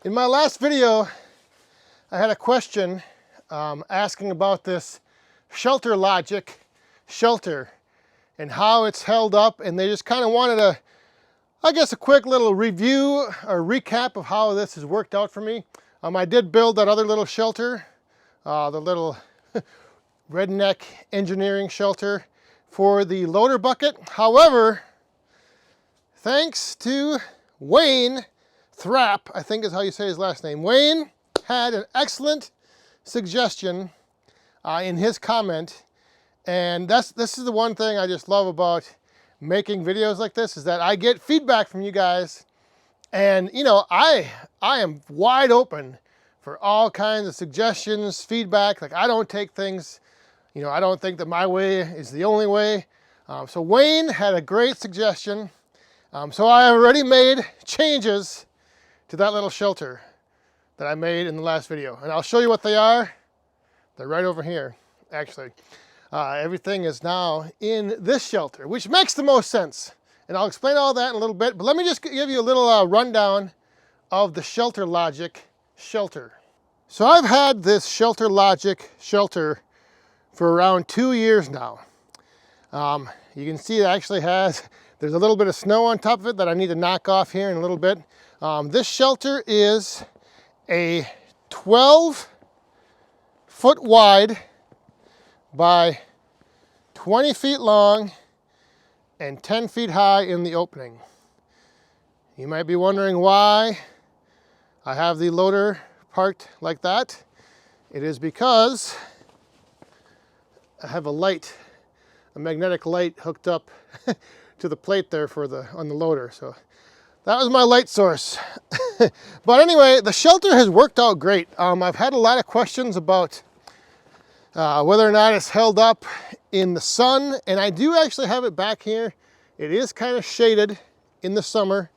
In my last video, I had a question asking about this ShelterLogic shelter and how it's held up, and they just kind of wanted a quick little review or recap of how this has worked out for me. I did build that other little shelter, the little redneck engineering shelter for the loader bucket. However, thanks to Wayne Thrap, I think is how you say his last name. Wayne had an excellent suggestion in his comment, and this is the one thing I just love about making videos like this, is that I get feedback from you guys, and you know, I am wide open for all kinds of suggestions, feedback. Like, I don't take things, you know, I don't think that my way is the only way. So Wayne had a great suggestion. So I already made changes to that little shelter that I made in the last video, and I'll show you what they are. They're right over here, actually. Everything is now in this shelter, which makes the most sense, and I'll explain all that in a little bit, but let me just give you a little rundown of the ShelterLogic shelter. So I've had this ShelterLogic shelter for around 2 years now. You can see it actually there's a little bit of snow on top of it that I need to knock off here in a little bit. This shelter is a 12-foot wide by 20 feet long and 10 feet high in the opening. You might be wondering why I have the loader parked like that. It is because I have a magnetic light hooked up to the plate there on the loader. So that was my light source. But anyway, the shelter has worked out great. I've had a lot of questions about whether or not it's held up in the sun, and I do actually have it back here. It is kind of shaded in the summer,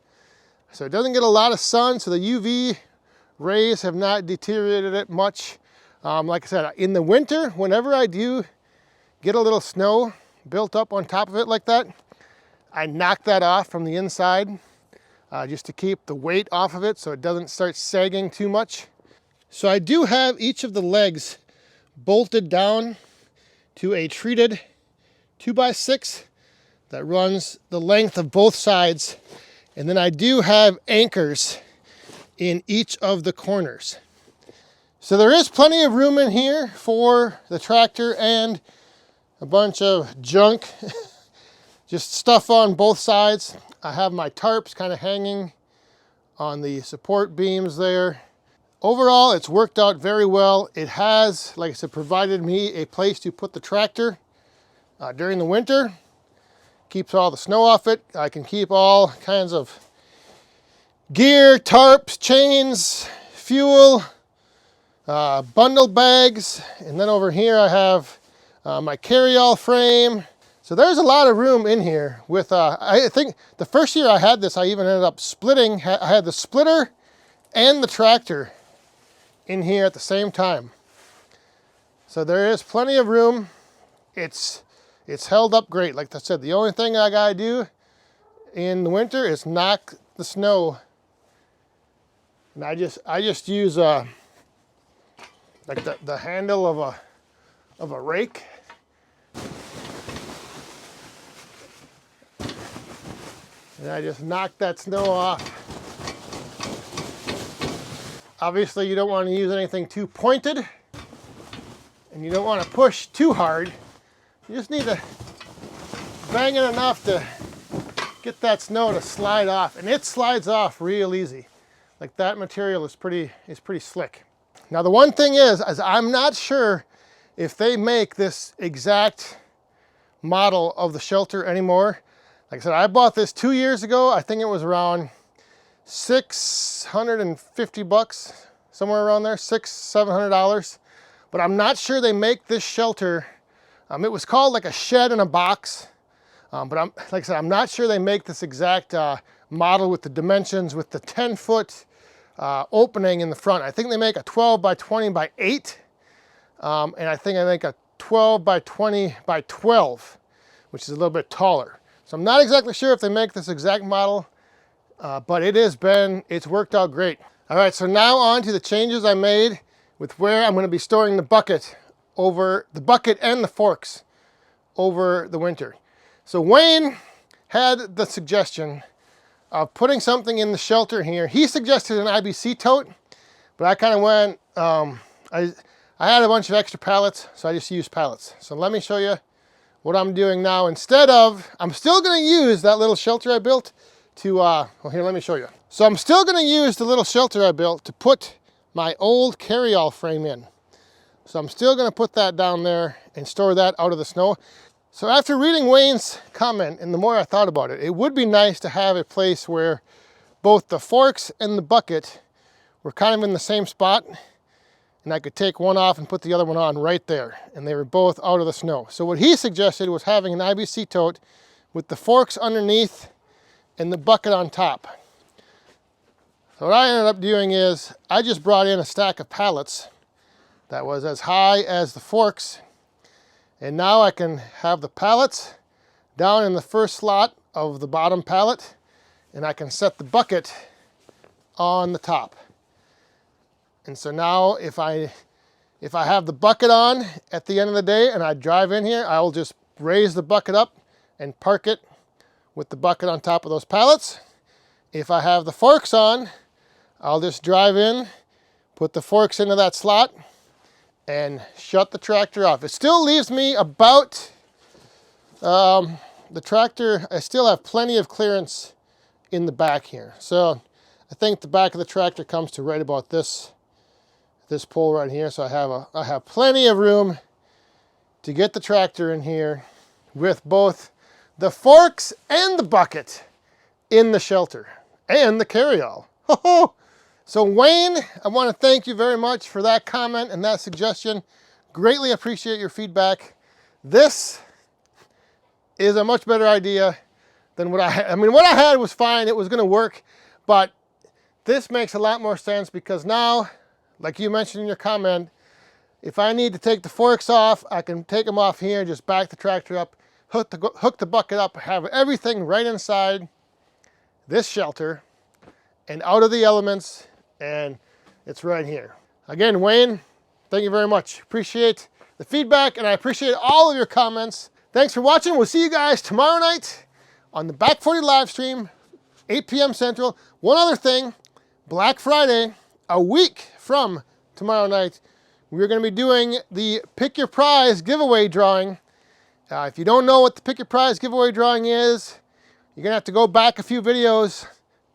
so it doesn't get a lot of sun, so the UV rays have not deteriorated it much. Like I said, in the winter, whenever I do get a little snow built up on top of it like that, I knock that off from the inside just to keep the weight off of it so it doesn't start sagging too much. So I do have each of the legs bolted down to a treated 2x6 that runs the length of both sides, and then I do have anchors in each of the corners. So there is plenty of room in here for the tractor and a bunch of junk, just stuff on both sides. I have my tarps kind of hanging on the support beams there. Overall, it's worked out very well. It has, like I said, provided me a place to put the tractor during the winter. Keeps all the snow off it. I can keep all kinds of gear, tarps, chains, fuel, bundle bags, and then over here I have my carry-all frame. So there's a lot of room in here with, I think the first year I had this, I even ended up splitting. I had the splitter and the tractor in here at the same time. So there is plenty of room. It's held up great. Like I said, the only thing I gotta do in the winter is knock the snow. And I just use like the handle of a rake. And I just knock that snow off. Obviously, you don't want to use anything too pointed, and you don't want to push too hard. You just need to bang it enough to get that snow to slide off, and it slides off real easy. Like, that material is pretty slick. Now, the one thing is I'm not sure if they make this exact model of the shelter anymore. Like I said, I bought this 2 years ago. I think it was around $650, somewhere around there, $700. But I'm not sure they make this shelter. It was called like a shed in a box. But like I said, I'm not sure they make this exact model with the dimensions, with the 10-foot opening in the front. I think they make a 12 by 20 by 8. And I think I make a 12 by 20 by 12, which is a little bit taller. So I'm not exactly sure if they make this exact model, but it's worked out great. All right, so now on to the changes I made with where I'm going to be storing the bucket and the forks over the winter. So Wayne had the suggestion of putting something in the shelter here. He suggested an IBC tote, but I kind of went, I had a bunch of extra pallets, so I just used pallets. So let me show you what I'm doing now. Instead of, I'm still going to use that little shelter I built to, well here, let me show you. So I'm still going to use the little shelter I built to put my old carryall frame in. So I'm still going to put that down there and store that out of the snow. So after reading Wayne's comment, and the more I thought about it, it would be nice to have a place where both the forks and the bucket were kind of in the same spot, and I could take one off and put the other one on right there, and they were both out of the snow. So what he suggested was having an IBC tote with the forks underneath and the bucket on top. So what I ended up doing is I just brought in a stack of pallets that was as high as the forks, and now I can have the pallets down in the first slot of the bottom pallet, and I can set the bucket on the top. And so now if I have the bucket on at the end of the day and I drive in here, I will just raise the bucket up and park it with the bucket on top of those pallets. If I have the forks on, I'll just drive in, put the forks into that slot, and shut the tractor off. It still leaves me about, the tractor, I still have plenty of clearance in the back here. So I think the back of the tractor comes to right about this pole right here. So I have plenty of room to get the tractor in here with both the forks and the bucket in the shelter and the carryall. So Wayne, I want to thank you very much for that comment and that suggestion. Greatly appreciate your feedback. This is a much better idea than what I had. I mean, what I had was fine. It was going to work, but this makes a lot more sense because now, like you mentioned in your comment, if I need to take the forks off, I can take them off here, just back the tractor up, hook the bucket up, have everything right inside this shelter and out of the elements, and it's right here. Again, Wayne, thank you very much. Appreciate the feedback, and I appreciate all of your comments. Thanks for watching. We'll see you guys tomorrow night on the Back 40 live stream, 8 p.m. Central. One other thing, Black Friday, a week from tomorrow night, we're going to be doing the Pick Your Prize giveaway drawing. If you don't know what the Pick Your Prize giveaway drawing is, you're going to have to go back a few videos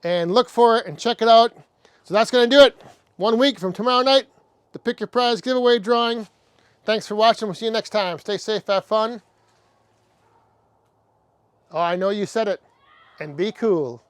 and look for it and check it out. So that's going to do it. 1 week from tomorrow night, the Pick Your Prize giveaway drawing. Thanks for watching. We'll see you next time. Stay safe, have fun. Oh, I know you said it. And be cool.